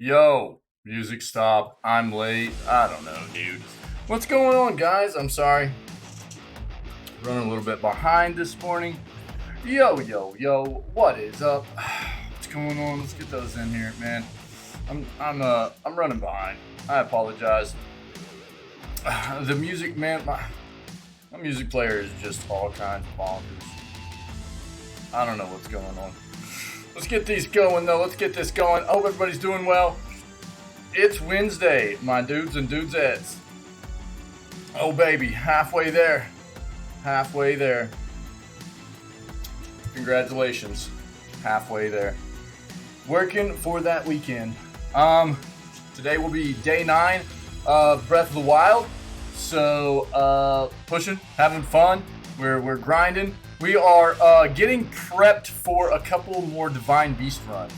Yo, music stop. I'm late. I don't know, dude. What's going on, guys? I'm sorry. Running a little bit behind this morning. Yo. What is up? What's going on? Let's get those in here, man. I'm running behind. I apologize. The music, man, my music player is just all kinds of bonkers. I don't know what's going on. Let's get these going, though. Let's get this going. I hope everybody's doing well. It's Wednesday, my dudes and dudesettes. Oh, baby. Halfway there. Halfway there. Congratulations. Halfway there. Working for that weekend. Today will be day 9 of Breath of the Wild. So, pushing, having fun. We're grinding. We are getting prepped for a couple more Divine Beast runs.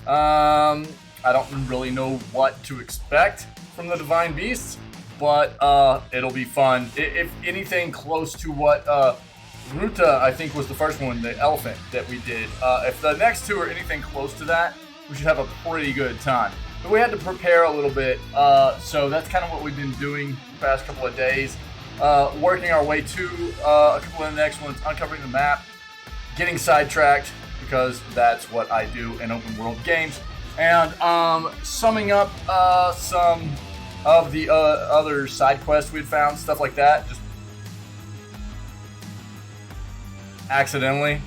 I don't really know what to expect from the Divine Beasts, but it'll be fun. If anything close to what Ruta, I think, was the first one, the elephant that we did. If the next two are anything close to that, we should have a pretty good time. But we had to prepare a little bit, so that's kind of what we've been doing the past couple of days. Working our way to a couple of the next ones, uncovering the map, getting sidetracked, because that's what I do in open world games, and summing up some of the other side quests we'd found, stuff like that, just accidentally,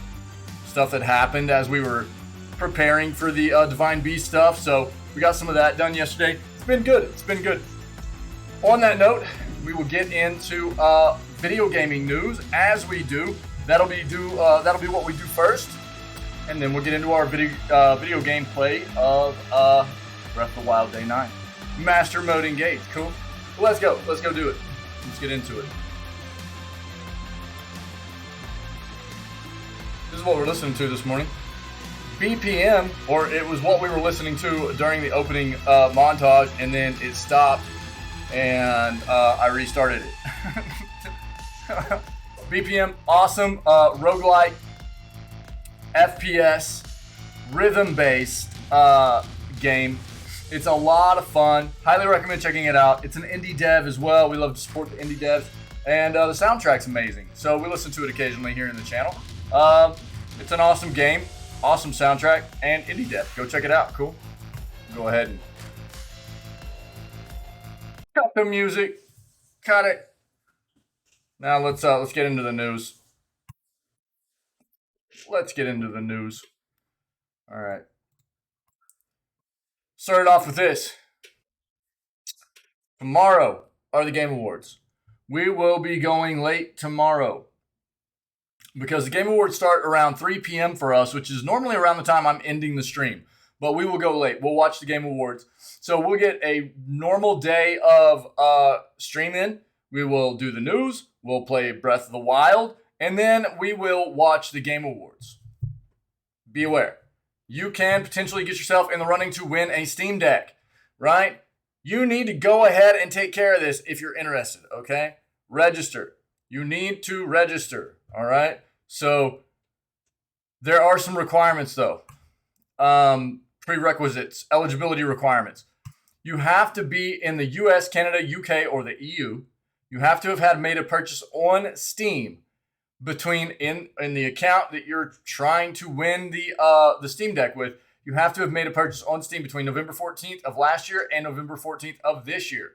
stuff that happened as we were preparing for the Divine Beast stuff. So we got some of that done yesterday. It's been good. On that note, we will get into video gaming news as we do. That'll be what we do first, and then we'll get into our video game play of Breath of the Wild Day 9. Master mode engaged. Cool. Well, let's go do it. Let's get into it. This is what we're listening to this morning. BPM, or it was what we were listening to during the opening montage, and then it stopped. And I restarted it. BPM, awesome roguelike, FPS, rhythm-based game. It's a lot of fun. Highly recommend checking it out. It's an indie dev as well. We love to support the indie devs. And the soundtrack's amazing. So we listen to it occasionally here in the channel. It's an awesome game, awesome soundtrack, and indie dev. Go check it out. Cool. Go ahead and cut the music. Cut it. Now let's get into the news. Let's get into the news. All right. Started off with this. Tomorrow are the Game Awards. We will be going late tomorrow because the Game Awards start around 3 p.m. for us, which is normally around the time I'm ending the stream. But we will go late. We'll watch the Game Awards. So we'll get a normal day of streaming. We will do the news. We'll play Breath of the Wild. And then we will watch the Game Awards. Be aware. You can potentially get yourself in the running to win a Steam Deck, right? You need to go ahead and take care of this if you're interested, okay? Register. You need to register, all right? So there are some requirements, though. Prerequisites, eligibility requirements. You have to be in the US, Canada, UK, or the EU. You have to have had made a purchase on Steam between in the account that you're trying to win the Steam Deck with. You have to have made a purchase on Steam between November 14th of last year and November 14th of this year.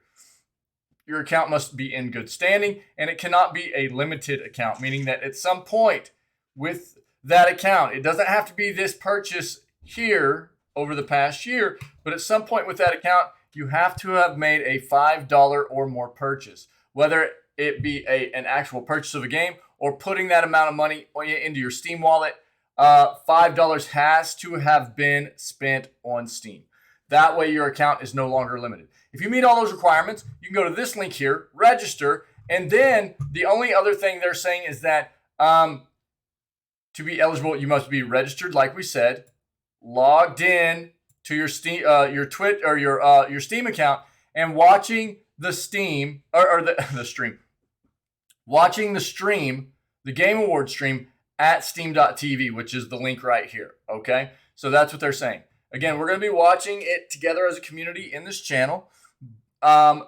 Your account must be in good standing, and it cannot be a limited account, meaning that at some point with that account, it doesn't have to be this purchase here over the past year, but at some point with that account, you have to have made a $5 or more purchase, whether it be an actual purchase of a game or putting that amount of money into your Steam wallet. $5 has to have been spent on Steam. That way your account is no longer limited. If you meet all those requirements, you can go to this link here, register, and then the only other thing they're saying is that to be eligible, you must be registered, like we said, logged in to your Steam, your Twitch or your Steam account, and watching the Steam or the stream, watching the stream, the Game Awards stream at steam.tv, which is the link right here. Okay, so that's what they're saying. Again, we're going to be watching it together as a community in this channel. Um,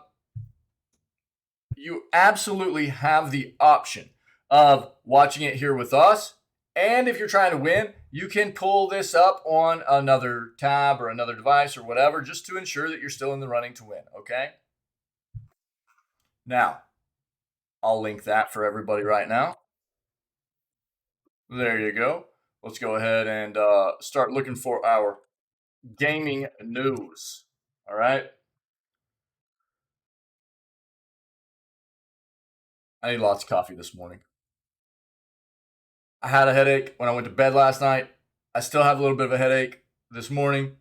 you absolutely have the option of watching it here with us. And if you're trying to win, you can pull this up on another tab or another device or whatever, just to ensure that you're still in the running to win, okay? Now, I'll link that for everybody right now. There you go. Let's go ahead and start looking for our gaming news. All right. I need lots of coffee this morning. I had a headache when I went to bed last night. I still have a little bit of a headache this morning.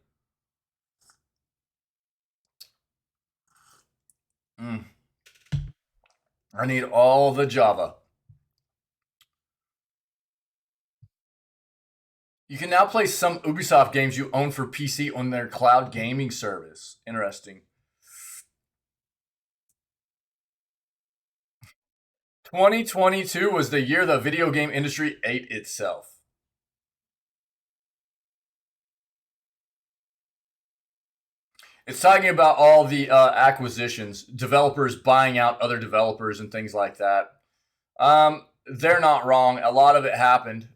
I need all the Java. You can now play some Ubisoft games you own for PC on their cloud gaming service. Interesting. 2022 was the year the video game industry ate itself. It's talking about all the acquisitions, developers buying out other developers and things like that. They're not wrong. A lot of it happened.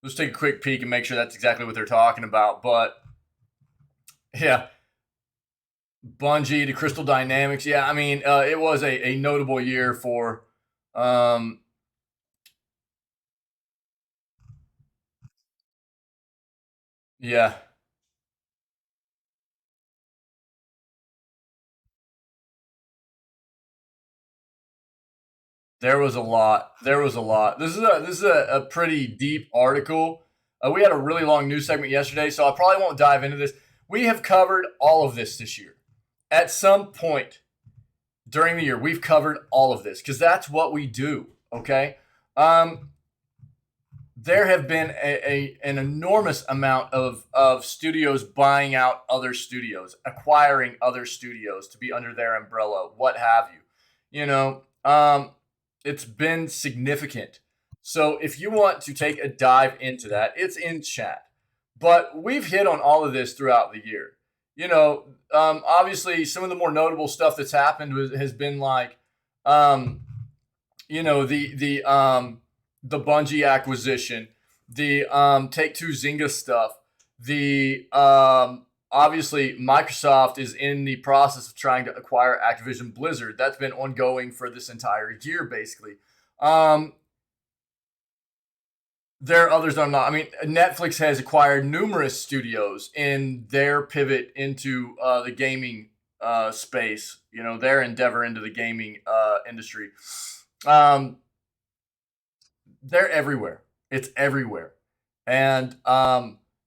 Let's take a quick peek and make sure that's exactly what they're talking about. But yeah, Bungie to Crystal Dynamics. Yeah, I mean, it was a notable year for. Yeah. There was a lot. There was a lot. This is a pretty deep article. We had a really long news segment yesterday, so I probably won't dive into this. We have covered all of this year. At some point during the year, we've covered all of this because that's what we do. Okay. There have been an enormous amount of studios buying out other studios, acquiring other studios to be under their umbrella, what have you. You know, it's been significant. So if you want to take a dive into that, it's in chat. But we've hit on all of this throughout the year. You know, obviously some of the more notable stuff that's happened has been like, you know, the Bungie acquisition, the Take-Two Zynga stuff, the obviously Microsoft is in the process of trying to acquire Activision Blizzard. That's been ongoing for this entire year, basically. There are others I'm not. I mean, Netflix has acquired numerous studios in their pivot into the gaming space. You know, their endeavor into the gaming industry. They're everywhere. It's everywhere. And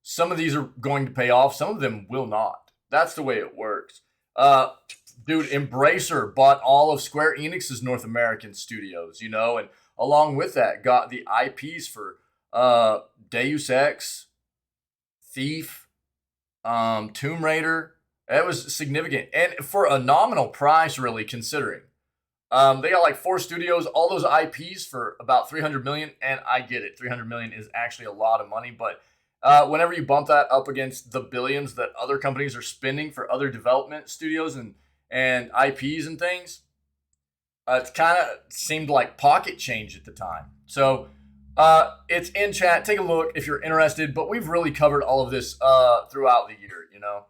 some of these are going to pay off. Some of them will not. That's the way it works. Dude, Embracer bought all of Square Enix's North American studios, you know, and along with that, got the IPs for Deus Ex, Thief, Tomb Raider. It was significant. And for a nominal price, really, considering. They got like 4 studios, all those IPs for about 300 million, and I get it. 300 million is actually a lot of money, but whenever you bump that up against the billions that other companies are spending for other development studios and IPs and things, it kind of seemed like pocket change at the time. So it's in chat. Take a look if you're interested. But we've really covered all of this throughout the year. You know.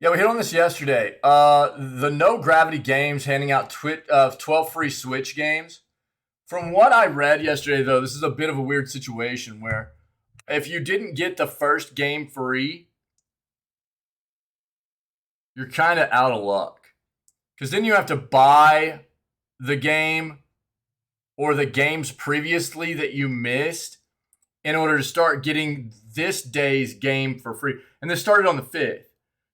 Yeah, we hit on this yesterday. The No Gravity Games handing out 12 free Switch games. From what I read yesterday, though, this is a bit of a weird situation where if you didn't get the first game free, you're kind of out of luck. Because then you have to buy the game or the games previously that you missed in order to start getting this day's game for free. And this started on the 5th.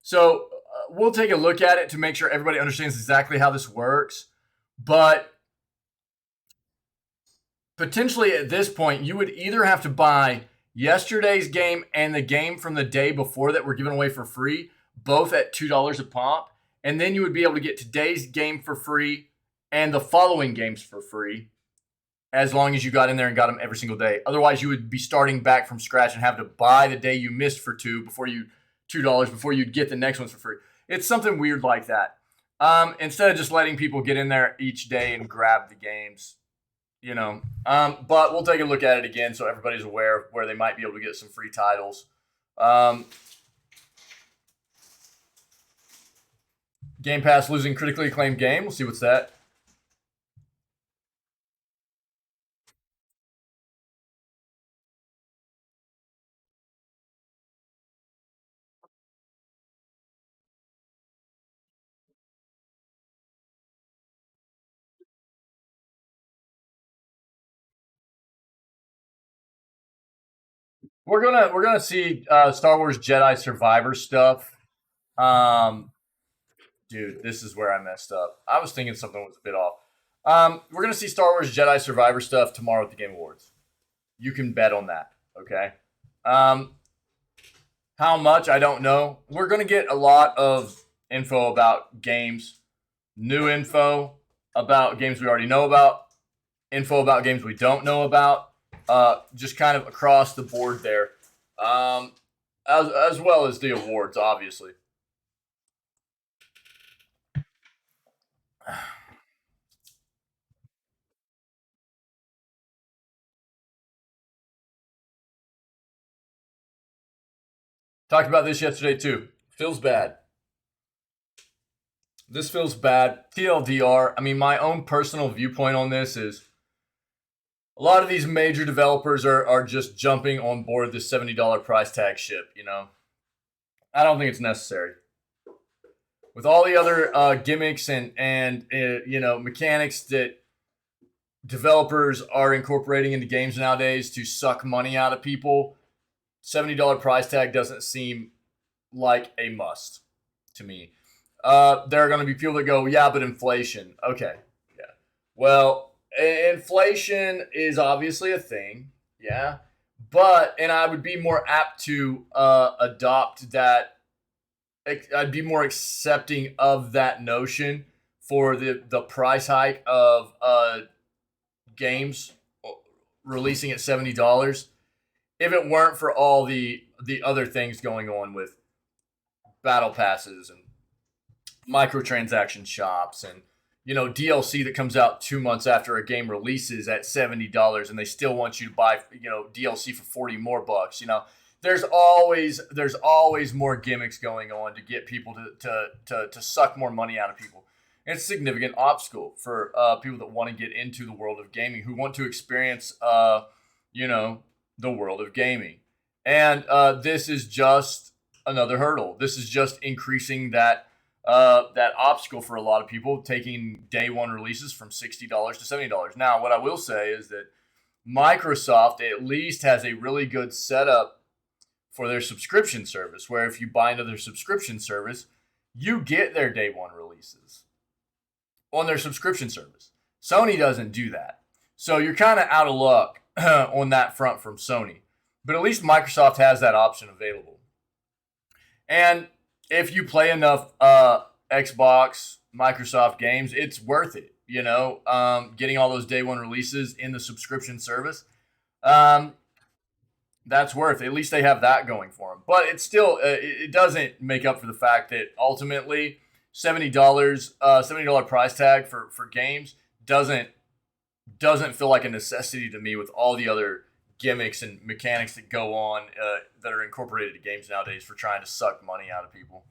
So we'll take a look at it to make sure everybody understands exactly how this works. But potentially at this point, you would either have to buy yesterday's game and the game from the day before that were given away for free, both at $2 a pop. And then you would be able to get today's game for free and the following games for free, as long as you got in there and got them every single day. Otherwise, you would be starting back from scratch and have to buy the day you missed for $2 before you'd get the next ones for free. It's something weird like that. Instead of just letting people get in there each day and grab the games, you know. But we'll take a look at it again so everybody's aware of where they might be able to get some free titles. Game Pass losing critically acclaimed game. We'll see what's that. We're gonna see Star Wars Jedi Survivor stuff. Um, Dude, this is where I messed up. I was thinking something was a bit off. We're gonna see Star Wars Jedi Survivor stuff tomorrow at the Game Awards. You can bet on that. Okay. Um, how much I don't know. We're gonna get a lot of info about games, new info about games we already know about, info about games we don't know about. Just kind of across the board there, as well as the awards, obviously. Talked about this yesterday too. Feels bad. This feels bad. TLDR. I mean, my own personal viewpoint on this is a lot of these major developers are just jumping on board this $70 price tag ship. You know, I don't think it's necessary. With all the other gimmicks and you know, mechanics that developers are incorporating into games nowadays to suck money out of people, $70 price tag doesn't seem like a must to me. There are going to be people that go, yeah, but inflation. Okay, yeah. Well, inflation is obviously a thing, yeah. But, and I would be more apt to adopt that. I'd be more accepting of that notion for the price hike of games releasing at $70 if it weren't for all the other things going on with battle passes and microtransaction shops and, you know, DLC that comes out 2 months after a game releases at $70 and they still want you to buy, you know, DLC for 40 more bucks. You know, there's always more gimmicks going on to get people to suck more money out of people. And it's a significant obstacle for people that want to get into the world of gaming, who want to experience you know, the world of gaming. And this is just another hurdle. This is just increasing that obstacle for a lot of people, taking day one releases from $60 to $70. Now, what I will say is that Microsoft at least has a really good setup for their subscription service, where if you buy into their subscription service, you get their day one releases on their subscription service. Sony doesn't do that. So you're kind of out of luck on that front from Sony. But at least Microsoft has that option available. And if you play enough Xbox, Microsoft games, it's worth it. You know, getting all those day one releases in the subscription service, that's worth it. At least they have that going for them. But it's still, it doesn't make up for the fact that ultimately $70 price tag for games doesn't feel like a necessity to me with all the other gimmicks and mechanics that go on that are incorporated to games nowadays for trying to suck money out of people.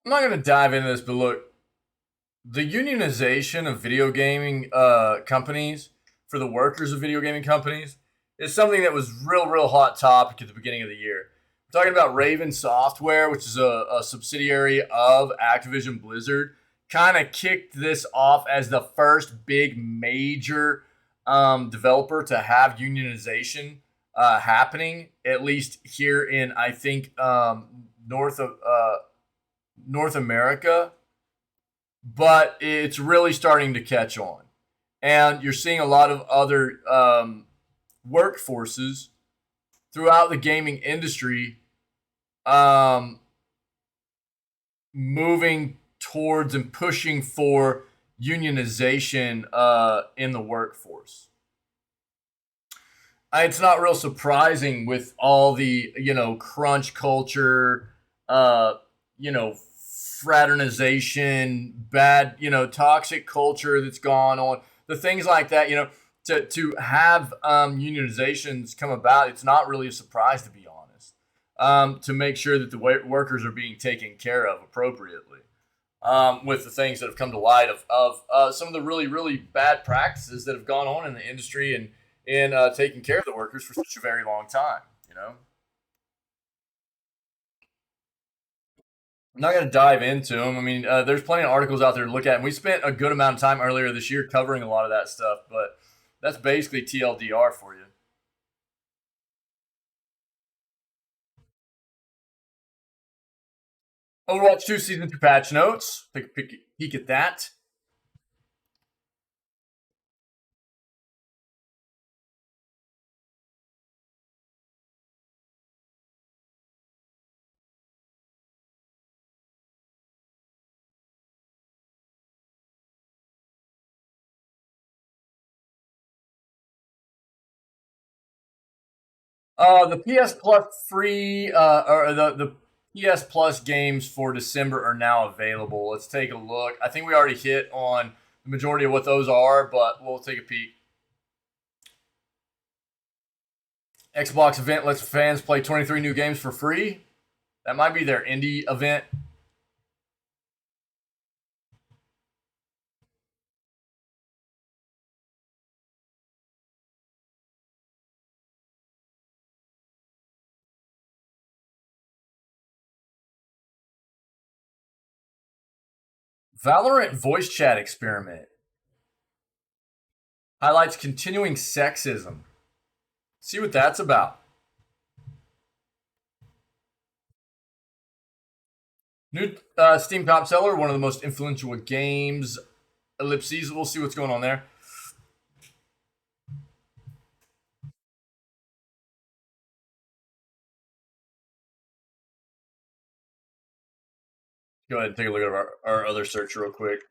I'm not going to dive into this, but look, the unionization of video gaming companies for the workers of video gaming companies is something that was real hot topic at the beginning of the year. We're talking about Raven Software, which is a subsidiary of Activision Blizzard, kind of kicked this off as the first big major developer to have unionization happening, at least here in, I think, North America. But it's really starting to catch on, and you're seeing a lot of other workforces throughout the gaming industry um, moving towards and pushing for unionization in the workforce. It's not real surprising with all the crunch culture, fraternization, bad toxic culture that's gone on, the things like that. To have unionizations come about, it's not really a surprise, to be honest. To make sure that the workers are being taken care of appropriately. With the things that have come to light of some of the really bad practices that have gone on in the industry and in taking care of the workers for such a very long time. I'm not going to dive into them. I mean, there's plenty of articles out there to look at, and we spent a good amount of time earlier this year covering a lot of that stuff. But that's basically TLDR for you. Overwatch 2 Season 2 patch notes. Take a peek at that. The PS Plus free, or the PS Plus games for December are now available. Let's take a look. I think we already hit on the majority of what those are, but we'll take a peek. Xbox event lets fans play 23 new games for free. That might be their indie event. Valorant voice chat experiment highlights continuing sexism. See what that's about. New Steam top seller, one of the most influential games. Ellipses. We'll see what's going on there. Go ahead and take a look at our other search real quick.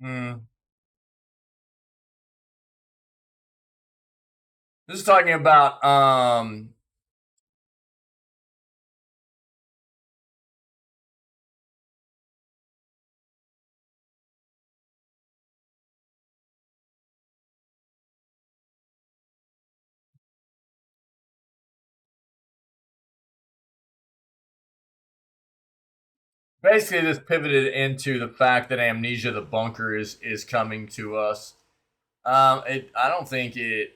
Hmm. This is talking about basically this pivoted into the fact that Amnesia the Bunker is coming to us. I don't think it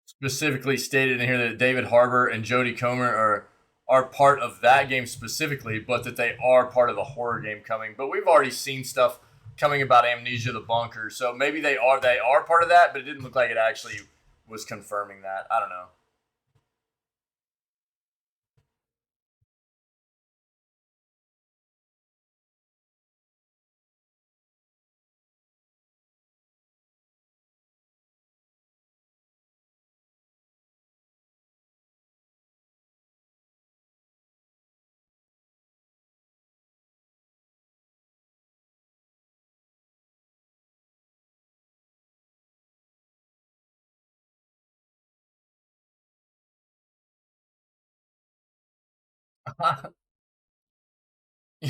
specifically stated in here that David Harbour and Jodie Comer are part of that game specifically, but that they are part of the horror game coming. But we've already seen stuff coming about Amnesia the Bunker, so maybe they are part of that, but it didn't look like it actually was confirming that. I don't know.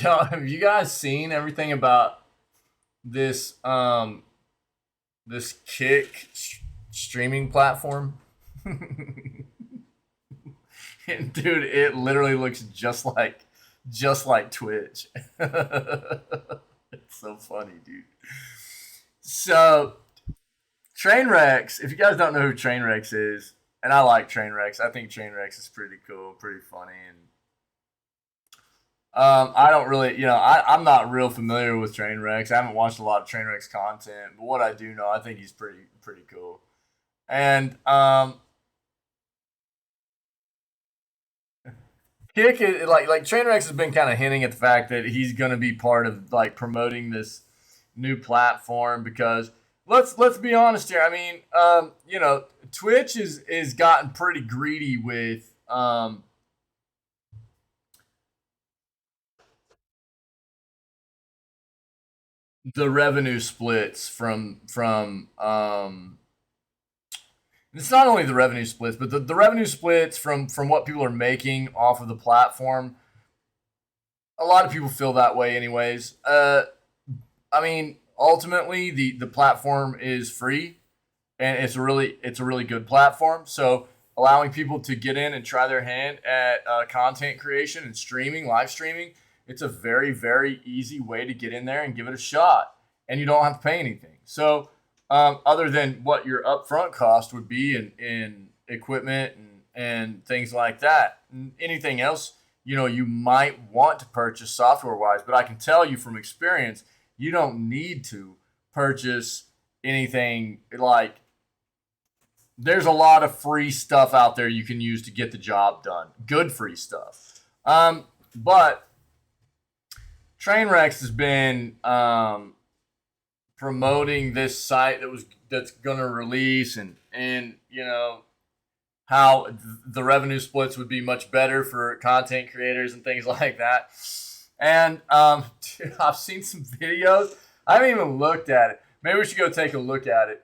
Have you guys seen everything about this this streaming platform? Dude, it literally looks just like Twitch. It's so funny, dude. So Trainwrecks, if you guys don't know who Trainwrecks is, and I like Trainwrecks, I think Trainwrecks is pretty cool, pretty funny, and I don't really, I'm not real familiar with Trainwrecks. I haven't watched a lot of Trainwrecks content, but what I do know, I think he's pretty cool. And Kick is like Trainwrecks has been kind of hinting at the fact that he's going to be part of like promoting this new platform because let's be honest here. I mean, Twitch is gotten pretty greedy with the revenue splits from it's not only the revenue splits, but the revenue splits from what people are making off of the platform. A lot of people feel that way, anyways. I mean, ultimately, the platform is free, and it's a really good platform. So allowing people to get in and try their hand at content creation and streaming, live streaming, it's a very easy way to get in there and give it a shot, and you don't have to pay anything. So other than what your upfront cost would be in equipment and things like that, anything else you might want to purchase software wise, but I can tell you from experience you don't need to purchase anything. Like there's a lot of free stuff out there you can use to get the job done, good free stuff. But Trainwrecks has been promoting this site that's going to release, and how the revenue splits would be much better for content creators and things like that. And dude, I've seen some videos. I haven't even looked at it. Maybe we should go take a look at it.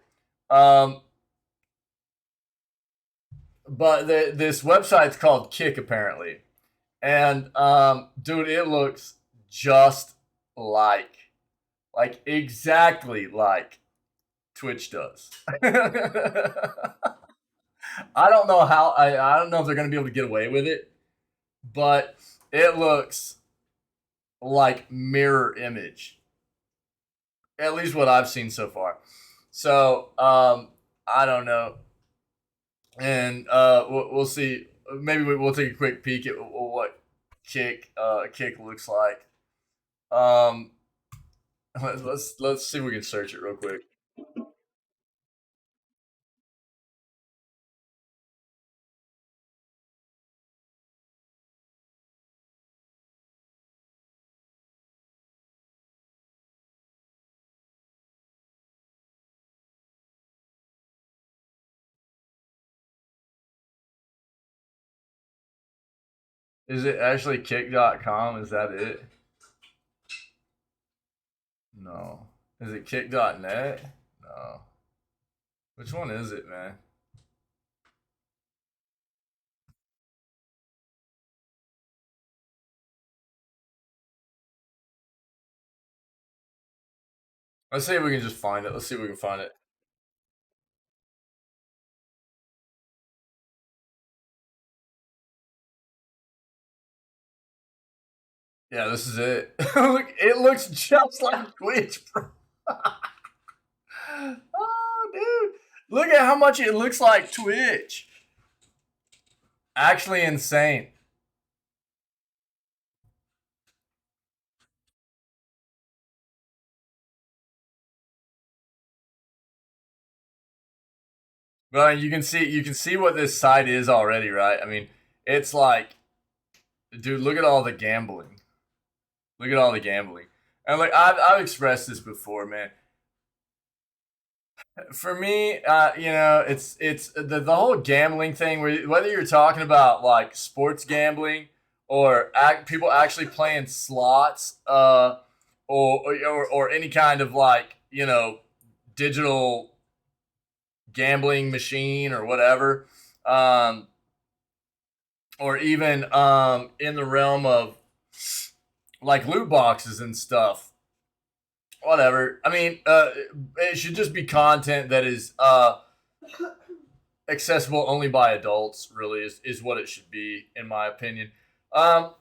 Um, but this website's called Kick apparently, and dude, it looks just like exactly like Twitch does. I don't know how. I don't know if they're going to be able to get away with it, but it looks like mirror image. At least what I've seen so far. So I don't know, and we'll see. Maybe we'll take a quick peek at what Kick looks like. Um, let's see if we can search it real quick. Is it actually kick.com? Is that it? No. Is it kick.net? No. Which one is it, man? Let's see if we can just find it. Let's see if we can find it. Yeah, this is it. Look, it looks just like Twitch, bro. Oh, dude. Look at how much it looks like Twitch. Actually insane. Well, you can see what this site is already, right? I mean, it's like, dude, look at all the gambling. Look at all the gambling. And like I've expressed this before, man. For me, it's the whole gambling thing. Whether you're talking about like sports gambling or people actually playing slots, or any kind of like digital gambling machine or whatever, or even in the realm of like loot boxes and stuff. Whatever. I mean, it should just be content that is accessible only by adults. Really, is what it should be, in my opinion. Um,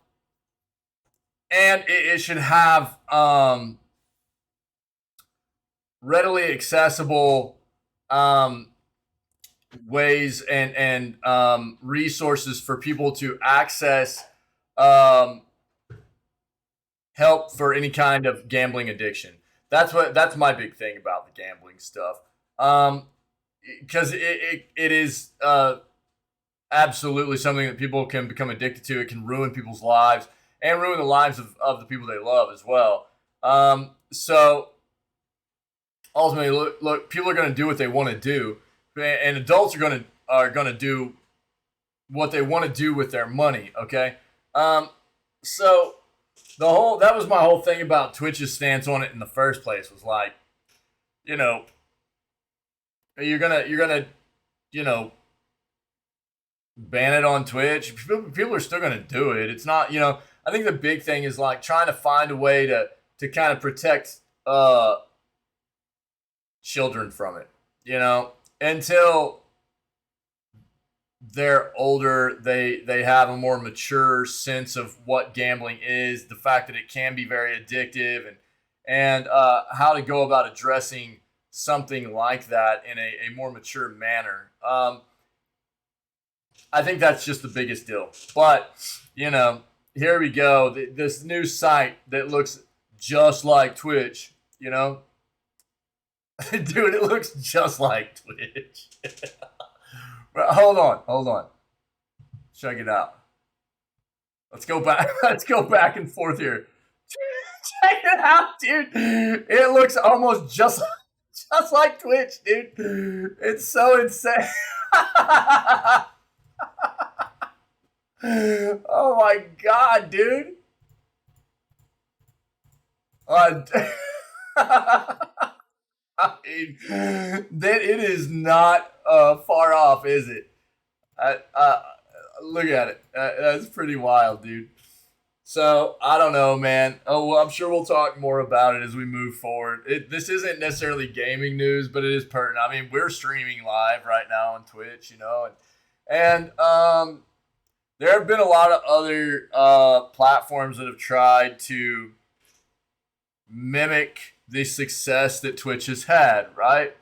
and it should have readily accessible um, ways and resources for people to access um, help for any kind of gambling addiction. That's my big thing about the gambling stuff. Because it is absolutely something that people can become addicted to. It can ruin people's lives and ruin the lives of the people they love as well. So ultimately, look, people are going to do what they want to do, and adults are going to do what they want to do with their money. Okay, so that was my whole thing about Twitch's stance on it in the first place. Was like, you know, you're gonna you know ban it on Twitch. People are still gonna do it. It's not, I think the big thing is like trying to find a way to kind of protect children from it. Until they're older, they have a more mature sense of what gambling is, the fact that it can be very addictive, and how to go about addressing something like that in a more mature manner. I think that's just the biggest deal. But here we go. This new site that looks just like Twitch. Dude, it looks just like Twitch. Hold on. Check it out. Let's go back. Let's go back and forth here. Check it out, dude. It looks almost just like Twitch, dude. It's so insane. Oh my god, dude. I mean, that it is not far off, is it? Look at it. That's pretty wild, dude. So I don't know, man. Oh, well, I'm sure we'll talk more about it as we move forward. This isn't necessarily gaming news, but it is pertinent. I mean, we're streaming live right now on Twitch, and there have been a lot of other platforms that have tried to mimic the success that Twitch has had, right?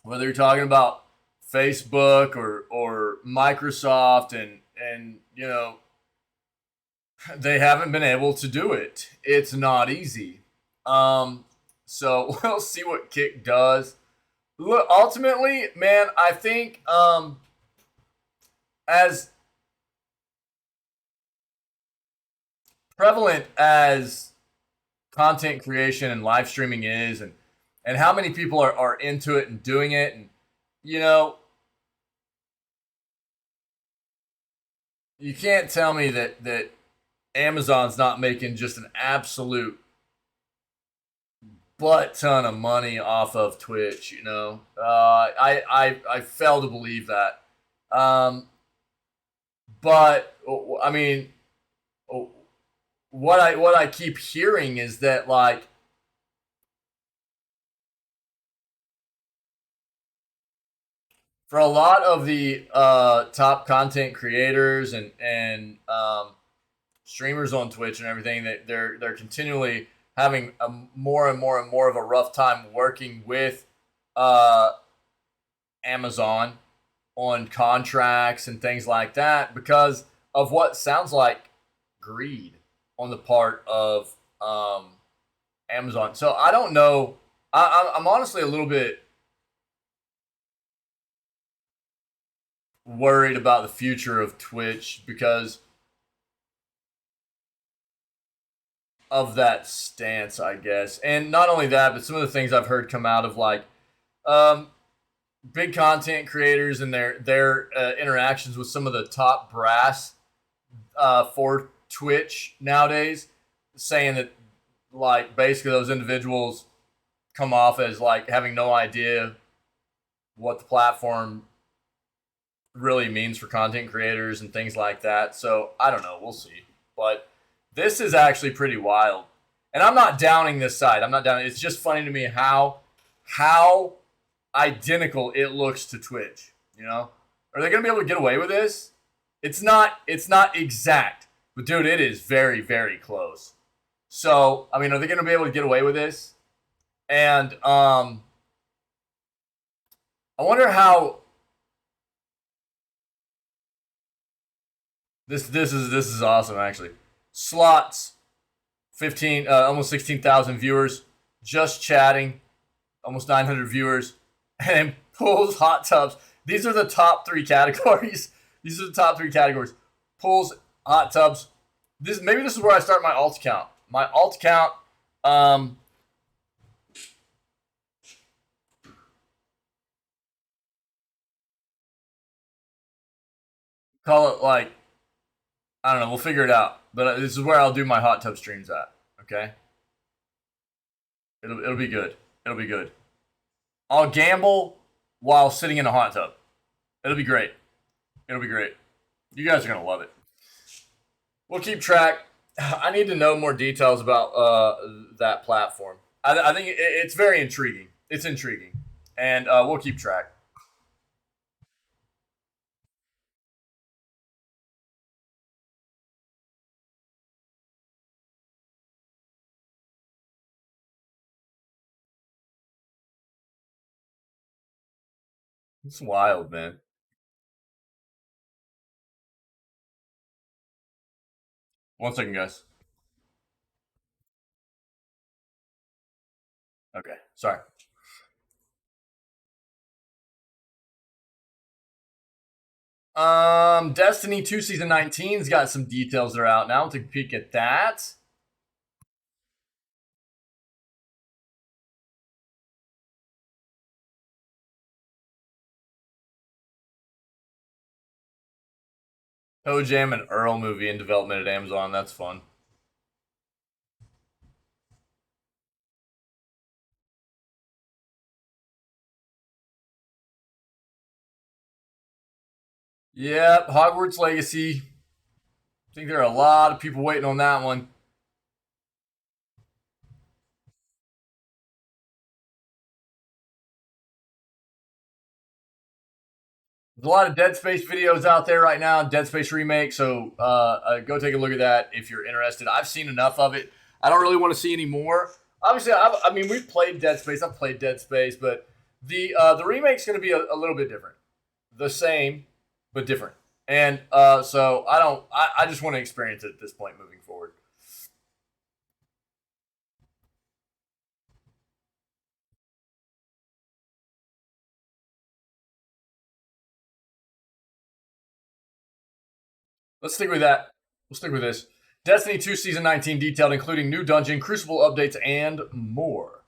Whether you're talking about Facebook or Microsoft, and they haven't been able to do it. It's not easy. So we'll see what Kick does. Look, ultimately, man, I think as prevalent as content creation and live streaming is, and how many people are into it and doing it, and you can't tell me that Amazon's not making just an absolute butt ton of money off of Twitch. I fail to believe that. But I mean, what I keep hearing is that, like, for a lot of the top content creators and streamers on Twitch and everything, that they're continually having a more and more and more of a rough time working with Amazon on contracts and things like that because of what sounds like greed on the part of Amazon. So I don't know. I'm honestly a little bit worried about the future of Twitch because of that stance, I guess. And not only that, but some of the things I've heard come out of, like, big content creators and their interactions with some of the top brass for Twitch nowadays, saying that, like, basically those individuals come off as like having no idea what the platform really means for content creators and things like that. So I don't know. We'll see. But this is actually pretty wild. And I'm not downing this side. I'm not downing. It's just funny to me how identical it looks to Twitch. You know, are they gonna be able to get away with this? It's not exact, but dude, it is very, very close. So I mean, are they gonna be able to get away with this? And I wonder how this is awesome actually. Slots, 15, almost 16,000 viewers, just chatting, almost 900 viewers, and pools, hot tubs. These are the top 3 categories. These are the top 3 categories: pools, hot tubs. This is where I start my alt count. My alt count. Call it like, I don't know. We'll figure it out. But this is where I'll do my hot tub streams at. Okay. It'll be good. It'll be good. I'll gamble while sitting in a hot tub. It'll be great. It'll be great. You guys are gonna love it. We'll keep track. I need to know more details about that platform. I think it's very intriguing. It's intriguing, and we'll keep track. It's wild, man. One second, guys. Okay, sorry. Destiny 2 Season 19's got some details that are out now. We'll take a peek at that. Toe Jam and Earl movie in development at Amazon. That's fun. Yep, Hogwarts Legacy. I think there are a lot of people waiting on that one. There's a lot of Dead Space videos out there right now, Dead Space remake. So go take a look at that if you're interested. I've seen enough of it. I don't really want to see any more. Obviously, I mean, we've played Dead Space. I've played Dead Space, but the remake's going to be a little bit different. The same, but different. And so I just want to experience it at this point moving forward. Let's stick with that. We'll stick with this. Destiny 2 Season 19 detailed, including new dungeon, Crucible updates, and more.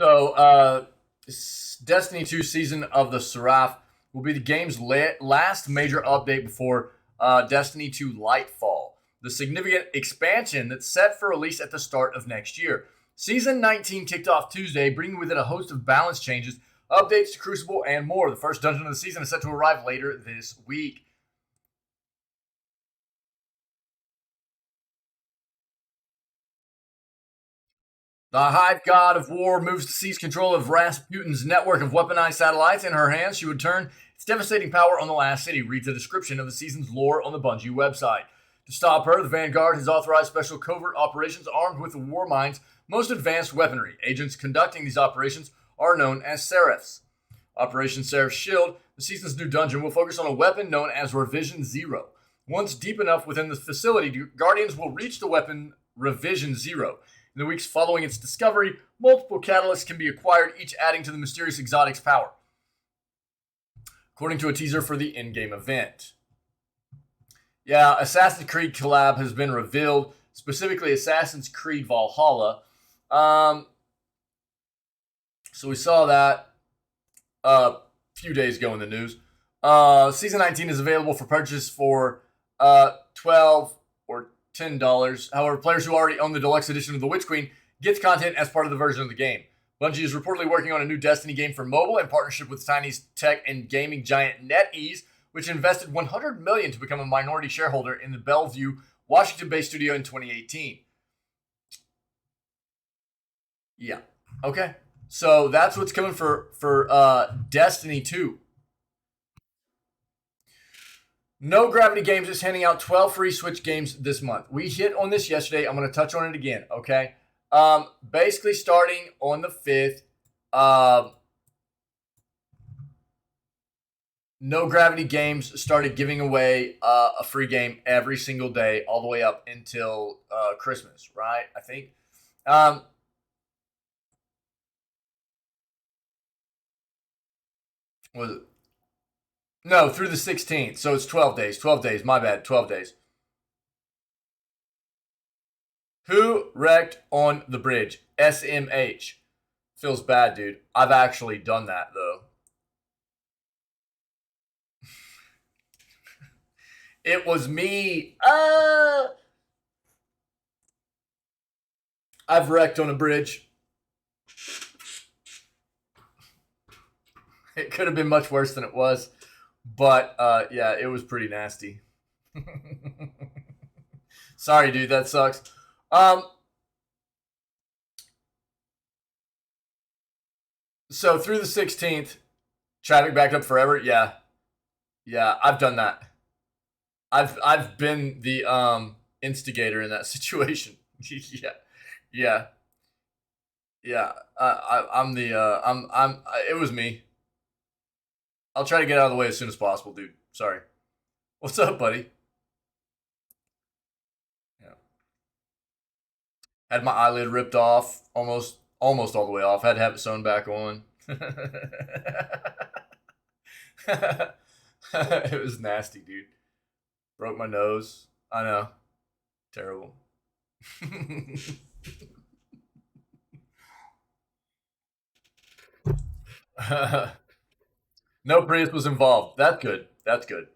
So, Destiny 2 Season of the Seraph will be the game's last major update before Destiny 2 Lightfall, the significant expansion that's set for release at the start of next year. Season 19 kicked off Tuesday, bringing with it a host of balance changes, updates to Crucible, and more. The first dungeon of the season is set to arrive later this week. The Hive God of War moves to seize control of Rasputin's network of weaponized satellites. In her hands, she would turn its devastating power on the last city, reads a description of the season's lore on the Bungie website. To stop her, the Vanguard has authorized special covert operations armed with the War Mind's most advanced weaponry. Agents conducting these operations are known as Seraphs. Operation Seraph's Shield, the season's new dungeon, will focus on a weapon known as Revision Zero. Once deep enough within the facility, Guardians will reach the weapon Revision Zero. In the weeks following its discovery, multiple catalysts can be acquired, each adding to the mysterious exotic's power, according to a teaser for the in-game event. Yeah, Assassin's Creed collab has been revealed, specifically Assassin's Creed Valhalla. So we saw that a few days ago in the news. Season 19 is available for purchase for $12 or $10. However, players who already own the deluxe edition of the Witch Queen gets content as part of the version of the game. Bungie is reportedly working on a new Destiny game for mobile in partnership with Chinese tech and gaming giant NetEase, which invested $100 million to become a minority shareholder in the Bellevue, Washington-based studio in 2018. Yeah. Okay. So that's what's coming for Destiny 2. No Gravity Games is handing out 12 free Switch games this month. We hit on this yesterday. I'm going to touch on it again, okay? Basically, starting on the 5th, No Gravity Games started giving away a free game every single day, all the way up until Christmas, right? I think. Was it? No, through the 16th. So it's 12 days. 12 days. My bad. 12 days. Who wrecked on the bridge? SMH. Feels bad, dude. I've actually done that, though. It was me. I've wrecked on a bridge. It could have been much worse than it was. But, yeah, it was pretty nasty. Sorry, dude. That sucks. So through the 16th, traffic backed up forever. Yeah. Yeah, I've done that. I've been the instigator in that situation. Yeah. Yeah. Yeah. I'm the it was me. I'll try to get out of the way as soon as possible, dude. Sorry. What's up, buddy? Yeah. Had my eyelid ripped off, almost all the way off. Had to have it sewn back on. It was nasty, dude. Broke my nose. I know. Terrible. No Prius was involved. That's good. That's good.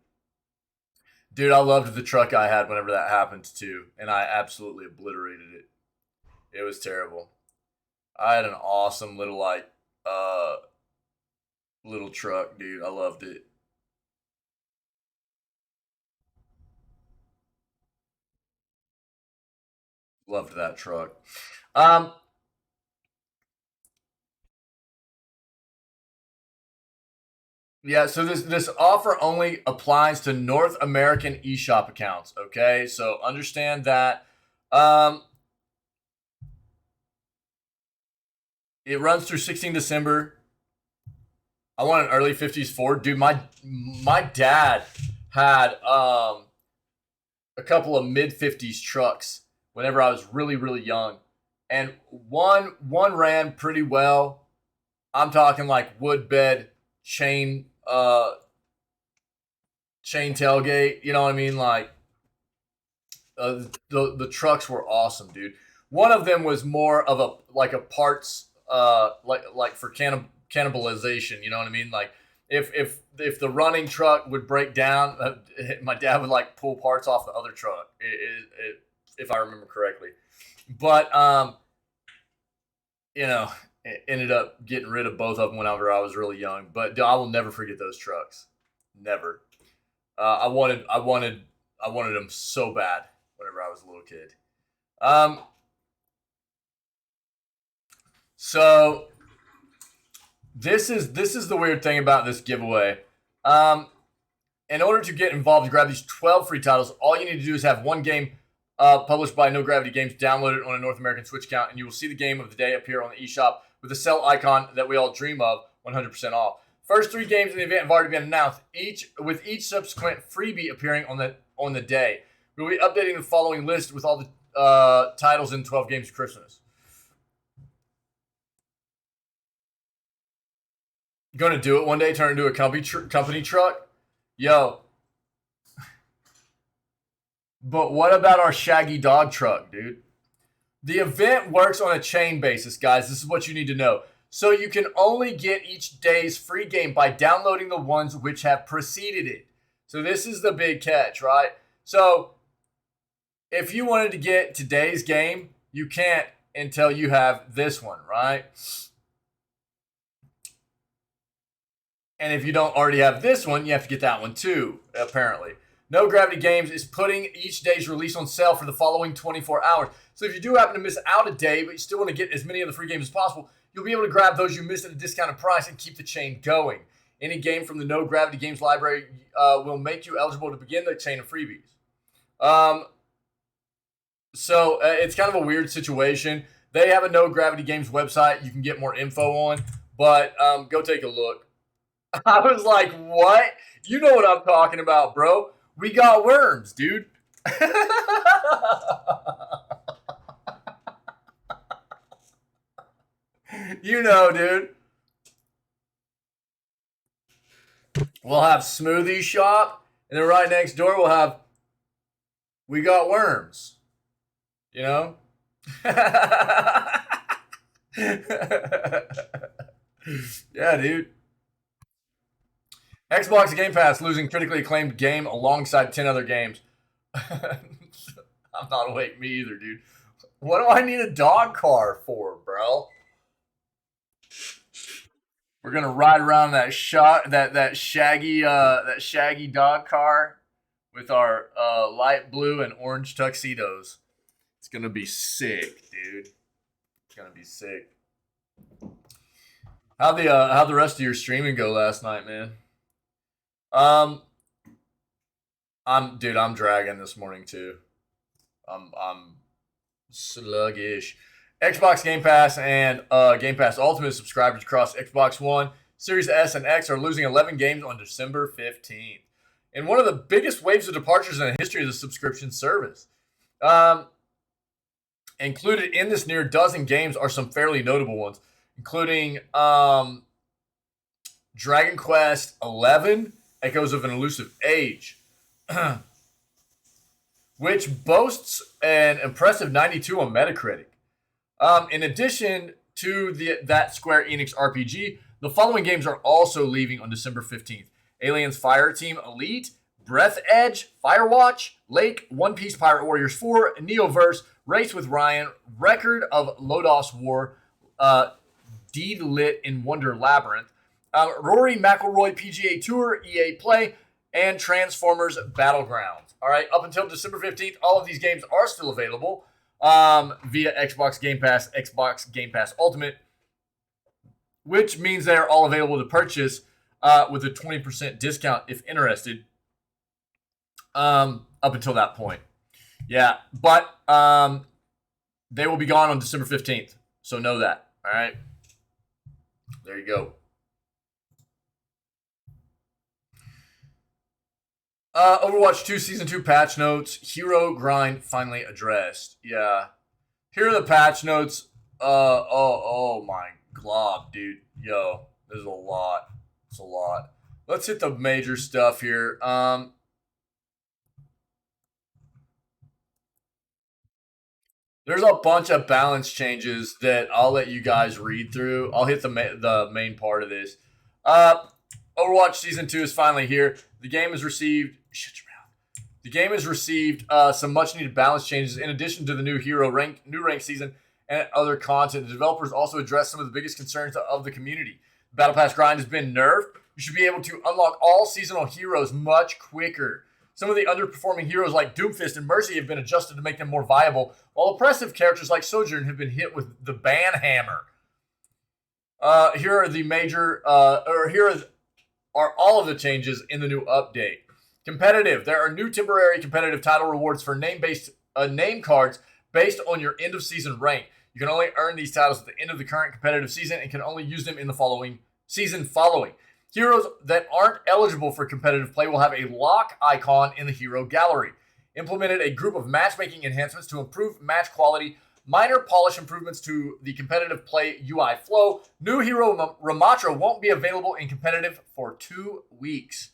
Dude, I loved the truck I had whenever that happened too, and I absolutely obliterated it. It was terrible. I had an awesome uh little truck, dude. I loved it. Loved that truck. Um yeah, so this offer only applies to North American eShop accounts, okay? So understand that. Um it runs through 16 December. I want an early 50s Ford. Dude, my dad had a couple of mid 50s trucks whenever I was really young, and one ran pretty well. I'm talking like wood bed chain chain tailgate. You know what I mean? Like the trucks were awesome, dude. One of them was more of a parts like for cannibalization. You know what I mean? Like if the running truck would break down, my dad would like pull parts off the other truck. If I remember correctly, but you know, it ended up getting rid of both of them whenever I was really young. But I will never forget those trucks. Never. I wanted them so bad whenever I was a little kid. Um, so this is the weird thing about this giveaway. Um, in order to get involved to grab these 12 free titles, all you need to do is have one game published by No Gravity Games downloaded on a North American Switch account, and you will see the game of the day appear on the eShop with the sell icon that we all dream of, 100% off. First three games in the event have already been announced, with each subsequent freebie appearing on the day. We'll be updating the following list with all the titles in 12 Games Christmas. Gonna do it one day, turn it into a company truck? Yo. But what about our shaggy dog truck, dude? The event works on a chain basis, guys. This is what you need to know. So you can only get each day's free game by downloading the ones which have preceded it. So this is the big catch, right? So if you wanted to get today's game, you can't until you have this one, right? And if you don't already have this one, you have to get that one too, apparently. No Gravity Games is putting each day's release on sale for the following 24 hours. So if you do happen to miss out a day, but you still want to get as many of the free games as possible, you'll be able to grab those you missed at a discounted price and keep the chain going. Any game from the No Gravity Games library will make you eligible to begin the chain of freebies. So it's kind of a weird situation. They have a No Gravity Games website you can get more info on, but go take a look. I was like, what? You know what I'm talking about, bro. We got worms, dude. You know, dude. We'll have Smoothie Shop, and then right next door we'll have We Got Worms. You know? Yeah, dude. Xbox Game Pass losing critically acclaimed game alongside 10 other games. I'm not awake, me either, dude. What do I need a dog car for, bro? We're gonna ride around that shaggy dog car with our light blue and orange tuxedos. It's gonna be sick, dude. It's gonna be sick. How'd the rest of your streaming go last night, man? I'm dragging this morning too. I'm sluggish. Xbox Game Pass and Game Pass Ultimate subscribers across Xbox One, Series S, and X are losing 11 games on December 15th. In one of the biggest waves of departures in the history of the subscription service. Included in this near dozen games are some fairly notable ones, including Dragon Quest XI, Echoes of an Elusive Age, which boasts an impressive 92 on Metacritic. In addition to that Square Enix RPG, the following games are also leaving on December 15th. Aliens Fireteam Elite, Breath Edge, Firewatch, Lake, One Piece Pirate Warriors 4, Neoverse, Race with Ryan, Record of Lodos War, Deed Lit in Wonder Labyrinth, Rory McIlroy PGA Tour, EA Play, and Transformers Battlegrounds. All right, up until December 15th, all of these games are still available via Xbox Game Pass, Xbox Game Pass Ultimate, which means they are all available to purchase with a 20% discount if interested up until that point. Yeah, but they will be gone on December 15th, so know that. All right, there you go. Overwatch 2 Season 2 patch notes. Hero grind finally addressed. Yeah. Here are the patch notes. Oh my glob, dude. Yo, there's a lot. It's a lot. Let's hit the major stuff here. There's a bunch of balance changes that I'll let you guys read through. I'll hit the main part of this. Overwatch Season 2 is finally here. The game has received... Shut your mouth. The game has received some much-needed balance changes in addition to the new new rank season and other content. The developers also addressed some of the biggest concerns of the community. The Battle Pass grind has been nerfed. You should be able to unlock all seasonal heroes much quicker. Some of the underperforming heroes like Doomfist and Mercy have been adjusted to make them more viable, while oppressive characters like Sojourn have been hit with the ban hammer. Here are the major... are all of the changes in the new update. Competitive. There are new temporary competitive title rewards for name cards based on your end of season rank. You can only earn these titles at the end of the current competitive season and can only use them in the season following. Heroes that aren't eligible for competitive play will have a lock icon in the hero gallery. Implemented a group of matchmaking enhancements to improve match quality, minor polish improvements to the competitive play UI flow. New hero Ramatra won't be available in competitive for 2 weeks.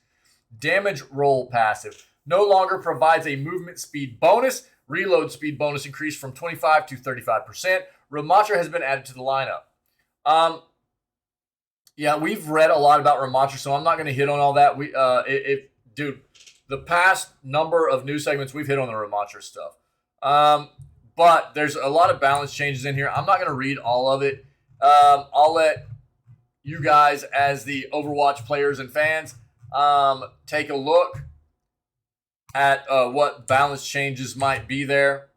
Damage roll passive no longer provides a movement speed bonus. Reload speed bonus increased from 25 to 35%. Ramatra has been added to the lineup. Yeah, we've read a lot about Ramatra, so I'm not going to hit on all that. Dude, The past number of news segments we've hit on the Ramattra stuff. But there's a lot of balance changes in here. I'm not going to read all of it. I'll let you guys, as the Overwatch players and fans, take a look at what balance changes might be there.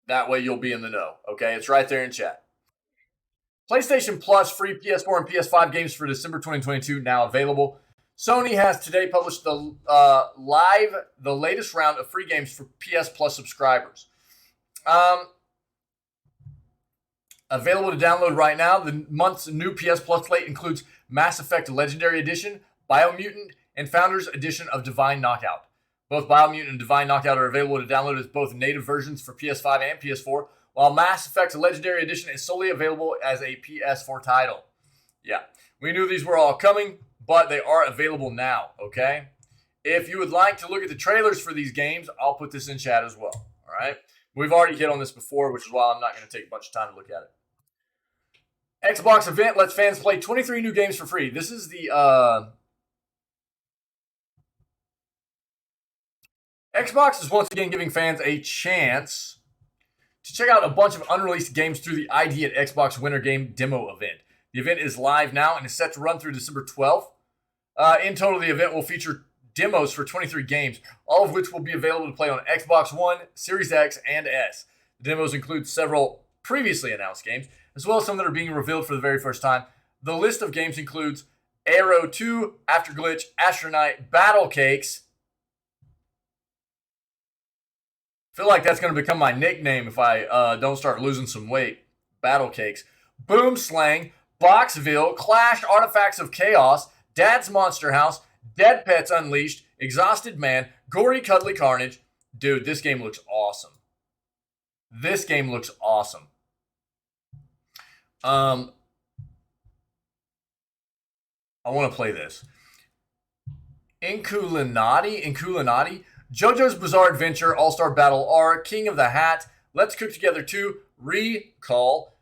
That way you'll be in the know. Okay, it's right there in chat. PlayStation Plus free PS4 and PS5 games for December 2022 now available. Sony has today published the latest round of free games for PS Plus subscribers. Available to download right now. The month's new PS Plus slate includes Mass Effect Legendary Edition, Biomutant, and Founders Edition of Divine Knockout. Both Biomutant and Divine Knockout are available to download as both native versions for PS5 and PS4, while Mass Effect Legendary Edition is solely available as a PS4 title. Yeah, we knew these were all coming, but they are available now, okay? If you would like to look at the trailers for these games, I'll put this in chat as well, all right? We've already hit on this before, which is why I'm not going to take a bunch of time to look at it. Xbox event lets fans play 23 new games for free. This is the Xbox is once again giving fans a chance to check out a bunch of unreleased games through the ID at Xbox Winter Game Demo event. The event is live now and is set to run through December 12th. In total, the event will feature demos for 23 games, all of which will be available to play on Xbox One, Series X, and S. The demos include several previously announced games, as well as some that are being revealed for the very first time. The list of games includes Arrow 2, After Glitch, Astronaut, Battle Cakes. I feel like that's going to become my nickname if I don't start losing some weight. Battle Cakes. Boom Slang, Boxville, Clash, Artifacts of Chaos, Dad's Monster House, Dead Pets Unleashed, Exhausted Man, Gory Cuddly Carnage. Dude, this game looks awesome. This game looks awesome. I want to play this. Inkulinati, JoJo's Bizarre Adventure, All-Star Battle R, King of the Hat, Let's Cook Together 2, Recall,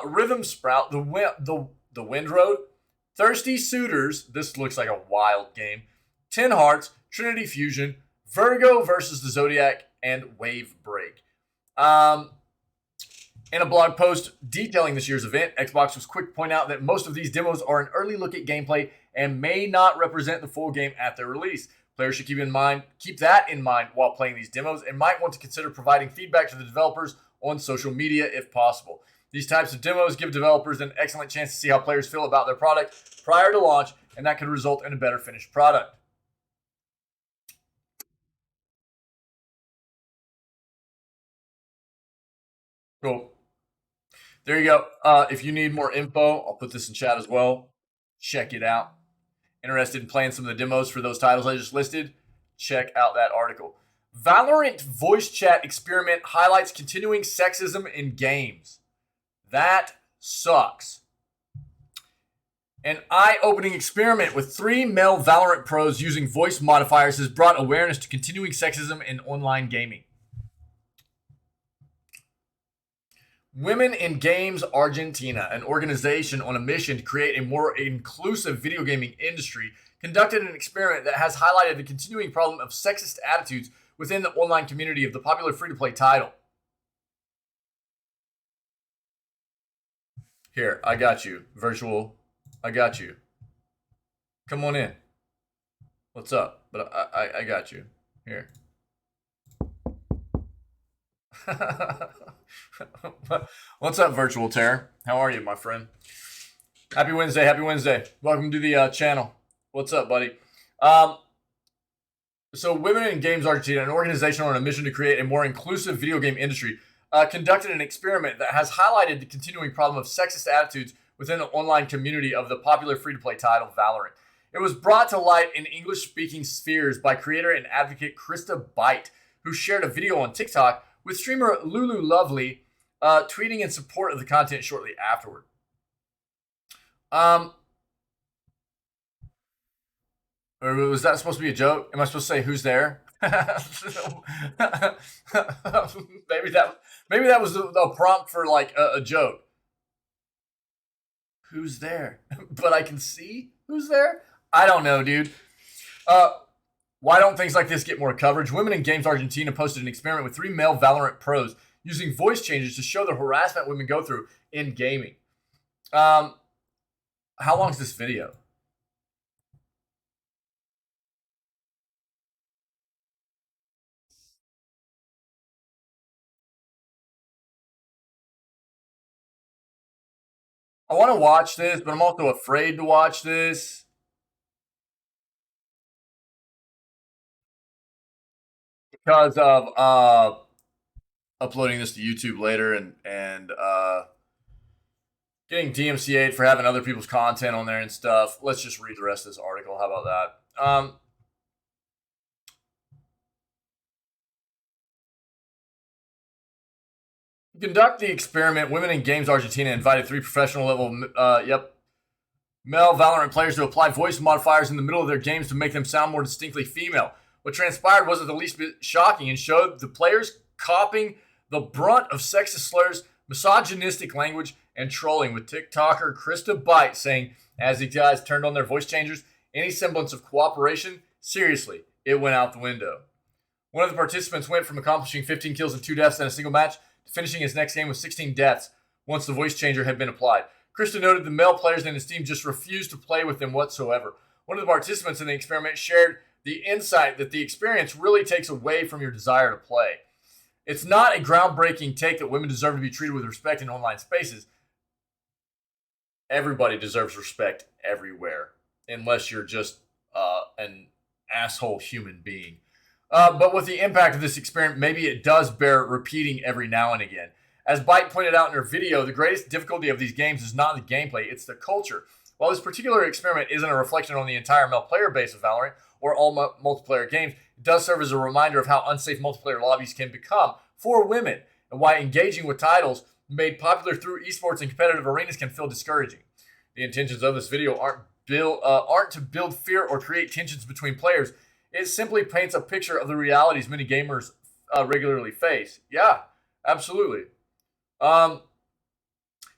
Rhythm Sprout, The Wind Road, Thirsty Suitors, this looks like a wild game, 10 Hearts, Trinity Fusion, Virgo versus the Zodiac, and Wave Break. In a blog post detailing this year's event, Xbox was quick to point out that most of these demos are an early look at gameplay and may not represent the full game at their release. Players should keep that in mind while playing these demos and might want to consider providing feedback to the developers on social media if possible. These types of demos give developers an excellent chance to see how players feel about their product prior to launch, and that could result in a better finished product. Cool. There you go. If you need more info, I'll put this in chat as well. Check it out. Interested in playing some of the demos for those titles I just listed? Check out that article. Valorant voice chat experiment highlights continuing sexism in games. That sucks. An eye-opening experiment with 3 male Valorant pros using voice modifiers has brought awareness to continuing sexism in online gaming. Women in Games Argentina, an organization on a mission to create a more inclusive video gaming industry, conducted an experiment that has highlighted the continuing problem of sexist attitudes within the online community of the popular free-to-play title. Here, I got you, Virtual. I got you. Come on in. What's up? But I got you. Here. What's up, Virtual Terror? How are you, my friend? Happy Wednesday. Happy Wednesday. Welcome to the channel. What's up, buddy? So Women in Games Argentina, an organization on a mission to create a more inclusive video game industry, conducted an experiment that has highlighted the continuing problem of sexist attitudes within the online community of the popular free-to-play title Valorant. It was brought to light in English-speaking spheres by creator and advocate Krista Byte, who shared a video on TikTok with streamer Lulu Lovely, tweeting in support of the content shortly afterward. Or was that supposed to be a joke? Am I supposed to say who's there? maybe that was the prompt for like a joke. Who's there? But I can see who's there? I don't know, dude. Why don't things like this get more coverage? Women in Games Argentina posted an experiment with 3 male Valorant pros using voice changes to show the harassment women go through in gaming. How long is this video? I want to watch this, but I'm also afraid to watch this because of uploading this to YouTube later and getting DMCA'd for having other people's content on there and stuff. Let's just read the rest of this article. How about that? To conduct the experiment, Women in Games Argentina invited 3 professional level, male Valorant players to apply voice modifiers in the middle of their games to make them sound more distinctly female. What transpired wasn't the least bit shocking and showed the players copying the brunt of sexist slurs, misogynistic language, and trolling, with TikToker Krista Byte saying, as the guys turned on their voice changers, any semblance of cooperation, seriously, it went out the window. One of the participants went from accomplishing 15 kills and 2 deaths in a single match to finishing his next game with 16 deaths once the voice changer had been applied. Krista noted the male players in his team just refused to play with them whatsoever. One of the participants in the experiment shared the insight that the experience really takes away from your desire to play. It's not a groundbreaking take that women deserve to be treated with respect in online spaces. Everybody deserves respect everywhere, unless you're just an asshole human being. But with the impact of this experiment, maybe it does bear repeating every now and again. As Byte pointed out in her video, the greatest difficulty of these games is not the gameplay, it's the culture. While this particular experiment isn't a reflection on the entire male player base of Valorant or all multiplayer games, it does serve as a reminder of how unsafe multiplayer lobbies can become for women and why engaging with titles made popular through esports and competitive arenas can feel discouraging. The intentions of this video aren't to build fear or create tensions between players. It simply paints a picture of the realities many gamers regularly face. Yeah, absolutely.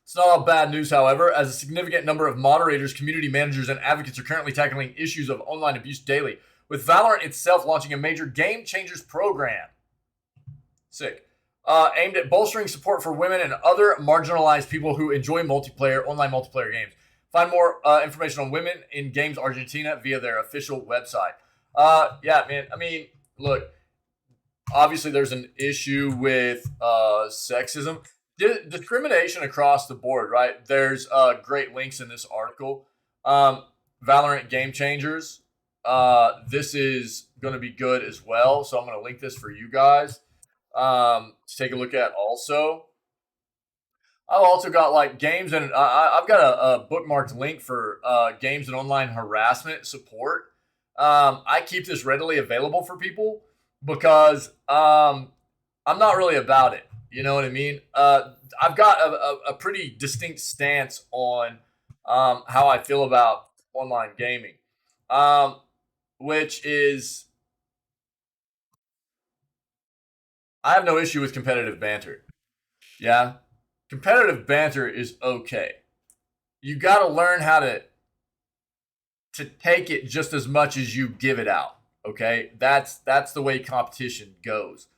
It's not all bad news, however, as a significant number of moderators, community managers, and advocates are currently tackling issues of online abuse daily, with Valorant itself launching a major Game Changers program. Sick. Aimed at bolstering support for women and other marginalized people who enjoy online multiplayer games. Find more information on Women in Games Argentina via their official website. Yeah, man. I mean, look, obviously there's an issue with sexism. Discrimination across the board, right? There's great links in this article. Valorant Game Changers. This is going to be good as well. So I'm going to link this for you guys to take a look at also. I've also got like games and I've got a bookmarked link for games and online harassment support. I keep this readily available for people because I'm not really about it. You know what I mean? I've got a pretty distinct stance on how I feel about online gaming, which is I have no issue with competitive banter. Yeah, competitive banter is okay. You got to learn how to take it just as much as you give it out. Okay, that's the way competition goes,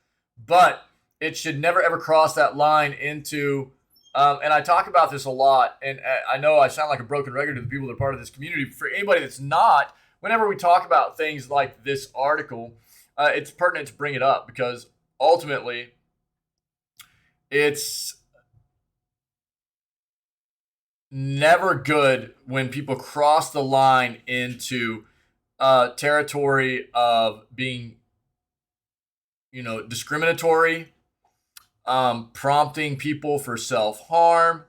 but it should never ever cross that line into. And I talk about this a lot, and I know I sound like a broken record to the people that are part of this community. For anybody that's not, whenever we talk about things like this article, it's pertinent to bring it up because ultimately, it's never good when people cross the line into territory of being, discriminatory, prompting people for self-harm.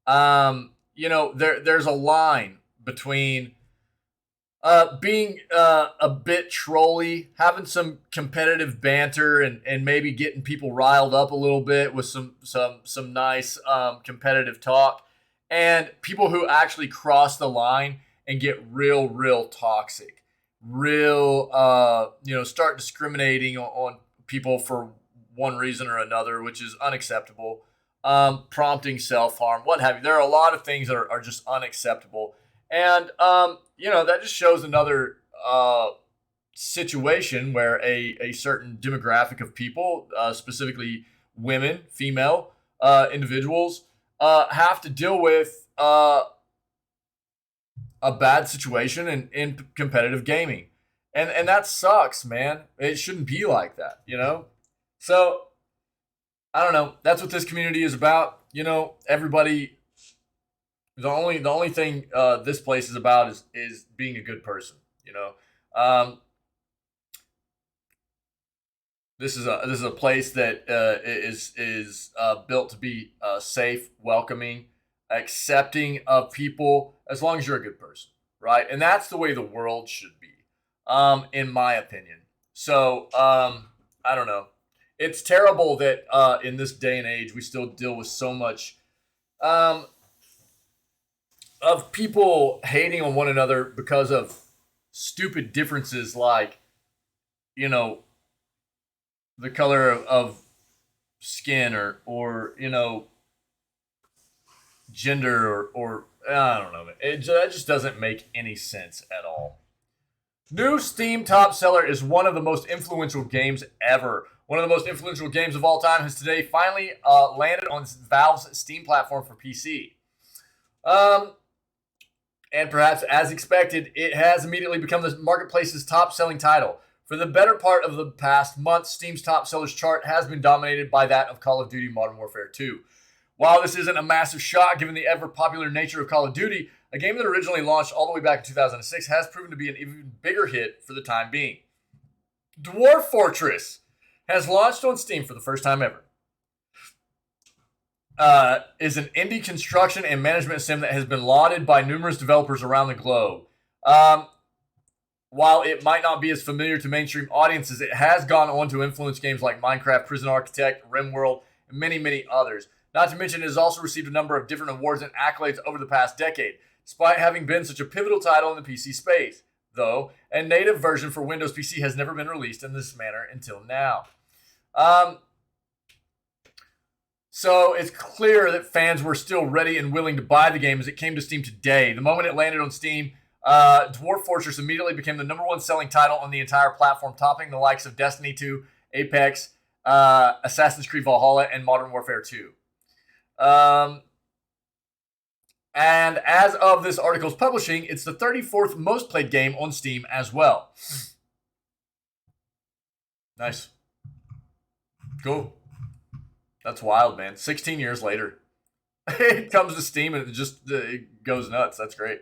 There's a line between being a bit trolly, having some competitive banter, and maybe getting people riled up a little bit with some nice competitive talk, and people who actually cross the line and get real toxic, start discriminating on people for one reason or another, which is unacceptable. Prompting self-harm, what have you. There are a lot of things that are just unacceptable. And, that just shows another situation where a certain demographic of people, specifically women, female individuals, have to deal with a bad situation in competitive gaming. And that sucks, man. It shouldn't be like that, you know? So, I don't know. That's what this community is about. You know, everybody, the only thing this place is about is being a good person, you know? Um, this is a place that is built to be safe, welcoming, accepting of people as long as you're a good person, right? And that's the way the world should be, in my opinion. So I don't know. It's terrible that in this day and age we still deal with so much um, of people hating on one another because of stupid differences like, you know, the color of skin or gender or I don't know. That just doesn't make any sense at all. New Steam top seller is one of the most influential games ever. One of the most influential games of all time has today finally landed on Valve's Steam platform for PC. And perhaps as expected, it has immediately become the marketplace's top selling title. For the better part of the past month, Steam's top sellers chart has been dominated by that of Call of Duty Modern Warfare 2. While this isn't a massive shock given the ever popular nature of Call of Duty, a game that originally launched all the way back in 2006 has proven to be an even bigger hit for the time being. Dwarf Fortress has launched on Steam for the first time ever. Is an indie construction and management sim that has been lauded by numerous developers around the globe. While it might not be as familiar to mainstream audiences, it has gone on to influence games like Minecraft, Prison Architect, RimWorld, and many, many others. Not to mention, it has also received a number of different awards and accolades over the past decade, despite having been such a pivotal title in the PC space. Though, a native version for Windows PC has never been released in this manner until now. So it's clear that fans were still ready and willing to buy the game as it came to Steam today. The moment it landed on Steam, Dwarf Fortress immediately became the number one selling title on the entire platform, topping the likes of Destiny 2, Apex, Assassin's Creed Valhalla, and Modern Warfare 2. And as of this article's publishing, it's the 34th most played game on Steam as well. Nice. Cool. That's wild, man. 16 years later. It comes to Steam and it goes nuts. That's great.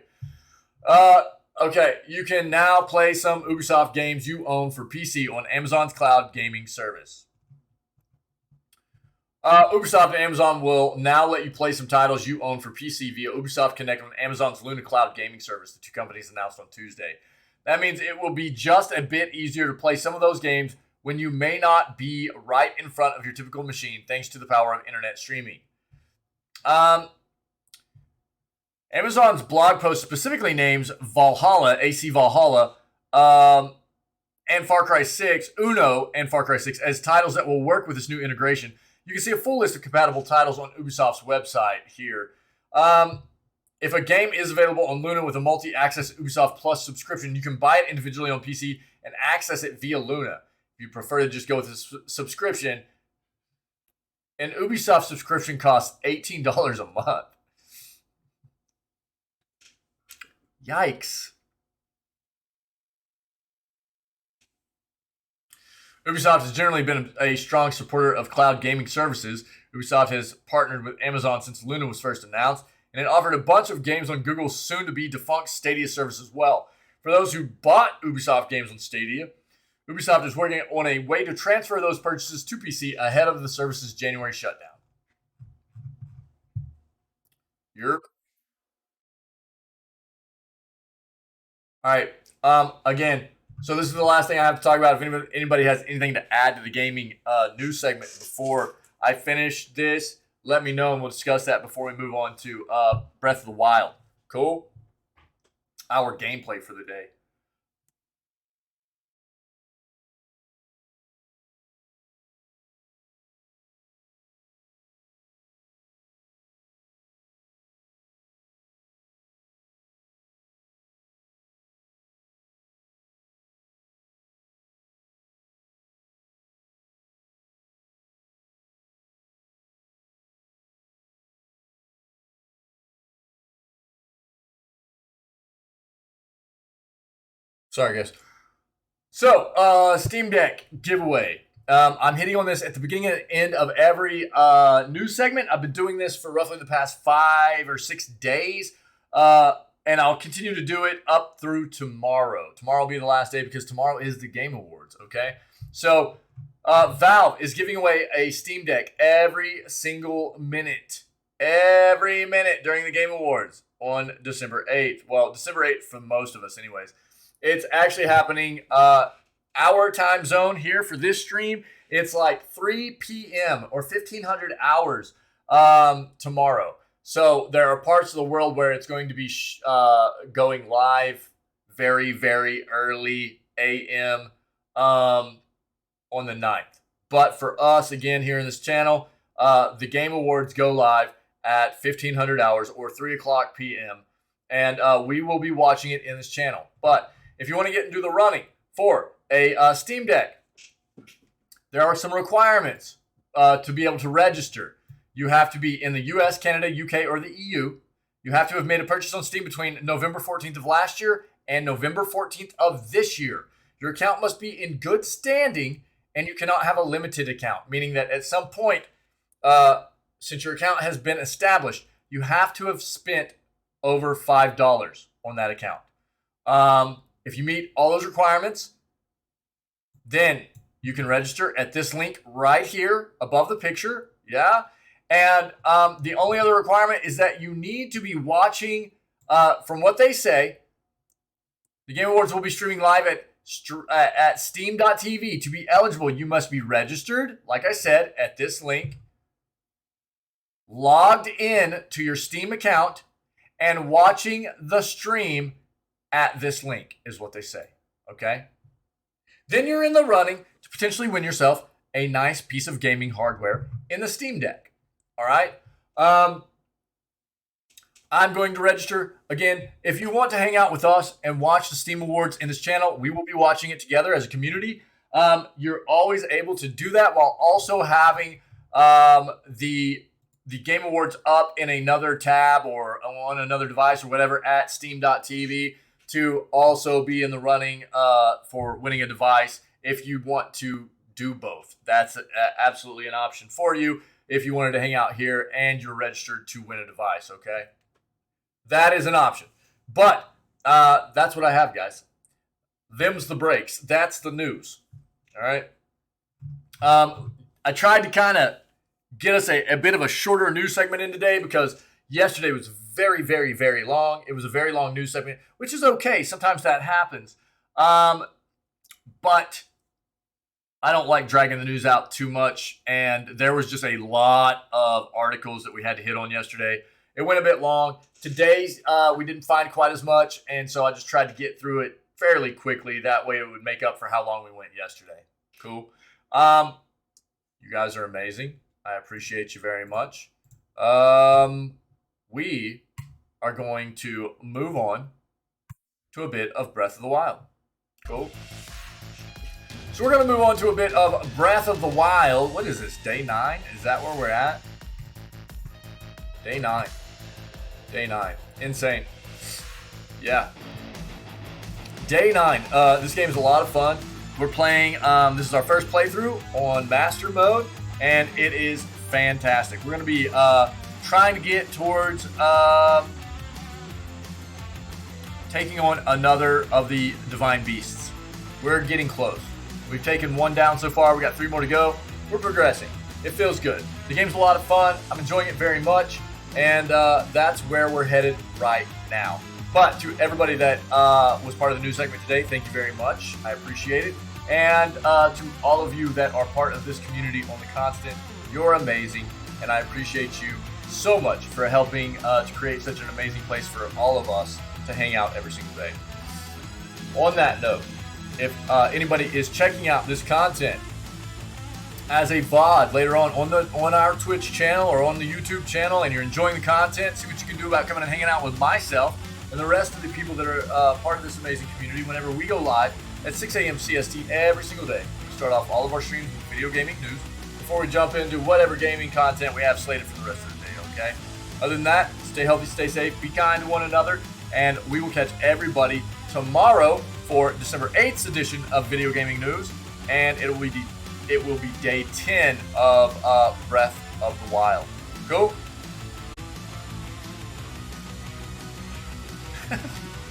Okay, you can now play some Ubisoft games you own for PC on Amazon's cloud gaming service. Ubisoft and Amazon will now let you play some titles you own for PC via Ubisoft Connect on Amazon's Luna Cloud gaming service, the two companies announced on Tuesday. That means it will be just a bit easier to play some of those games when you may not be right in front of your typical machine thanks to the power of internet streaming. Amazon's blog post specifically names Valhalla, AC Valhalla, and Far Cry 6, Uno, and Far Cry 6 as titles that will work with this new integration. You can see a full list of compatible titles on Ubisoft's website here. If a game is available on Luna with a multi-access Ubisoft Plus subscription, you can buy it individually on PC and access it via Luna. If you prefer to just go with a subscription, an Ubisoft subscription costs $18 a month. Yikes. Ubisoft has generally been a strong supporter of cloud gaming services. Ubisoft has partnered with Amazon since Luna was first announced, and it offered a bunch of games on Google's soon-to-be defunct Stadia service as well. For those who bought Ubisoft games on Stadia, Ubisoft is working on a way to transfer those purchases to PC ahead of the service's January shutdown. Europe. All right. Again, so this is the last thing I have to talk about. If anybody has anything to add to the gaming news segment before I finish this, let me know and we'll discuss that before we move on to Breath of the Wild. Cool? Our gameplay for the day. Sorry, guys. So, Steam Deck giveaway. I'm hitting on this at the beginning and end of every news segment. I've been doing this for roughly the past 5 or 6 days, and I'll continue to do it up through tomorrow. Tomorrow will be the last day because tomorrow is the Game Awards, okay? So, Valve is giving away a Steam Deck every single minute. Every minute during the Game Awards on December 8th. Well, December 8th for most of us anyways. It's actually happening our time zone here for this stream. It's like 3 p.m. or 1500 hours tomorrow. So there are parts of the world where it's going to be going live very, very early a.m. On the 9th. But for us, again, here in this channel, the Game Awards go live at 1500 hours or 3 o'clock p.m. And we will be watching it in this channel. But if you want to get into the running for a Steam Deck, there are some requirements to be able to register. You have to be in the US, Canada, UK, or the EU. You have to have made a purchase on Steam between November 14th of last year and November 14th of this year. Your account must be in good standing, and you cannot have a limited account, meaning that at some point, since your account has been established, you have to have spent over $5 on that account. If you meet all those requirements, then you can register at this link right here above the picture. Yeah. And the only other requirement is that you need to be watching, from what they say, the Game Awards will be streaming live at steam.tv. To be eligible, you must be registered, like I said, at this link, logged in to your Steam account, and watching the stream at this link is what they say, okay? Then you're in the running to potentially win yourself a nice piece of gaming hardware in the Steam Deck, all right? I'm going to register. Again, if you want to hang out with us and watch the Steam Awards in this channel, we will be watching it together as a community. You're always able to do that while also having the Game Awards up in another tab or on another device or whatever at steam.tv to also be in the running for winning a device if you want to do both. That's absolutely an option for you if you wanted to hang out here and you're registered to win a device, okay? That is an option. But that's what I have, guys. Them's the breaks. That's the news. All right? I tried to kind of get us a bit of a shorter news segment in today because yesterday was very, very, very long. It was a very long news segment, which is okay. Sometimes that happens. But I don't like dragging the news out too much, and there was just a lot of articles that we had to hit on yesterday. It went a bit long. Today's, we didn't find quite as much, and so I just tried to get through it fairly quickly. That way it would make up for how long we went yesterday. Cool. You guys are amazing. I appreciate you very much. We are going to move on to a bit of Breath of the Wild. Cool. So we're going to move on to a bit of Breath of the Wild. What is this, day 9? Is that where we're at? Day 9. Day 9. Insane. Yeah. Day 9. This game is a lot of fun. We're playing, this is our first playthrough on Master Mode, and it is fantastic. We're going to be trying to get towards taking on another of the Divine Beasts. We're getting close. We've taken one down so far. We got 3 more to go. We're progressing. It feels good. The game's a lot of fun. I'm enjoying it very much. And that's where we're headed right now. But to everybody that was part of the news segment today, thank you very much. I appreciate it. And to all of you that are part of this community on the constant, you're amazing. And I appreciate you so much for helping to create such an amazing place for all of us to hang out every single day. On that note, if anybody is checking out this content as a VOD later on our Twitch channel or on the YouTube channel and you're enjoying the content, see what you can do about coming and hanging out with myself and the rest of the people that are part of this amazing community whenever we go live at 6 a.m. CST every single day. We start off all of our streams with video gaming news before we jump into whatever gaming content we have slated for the rest of the day, okay? Other than that, stay healthy, stay safe, be kind to one another, and we will catch everybody tomorrow for December 8th edition of Video Gaming News, and it will be day 10 of Breath of the Wild. Go.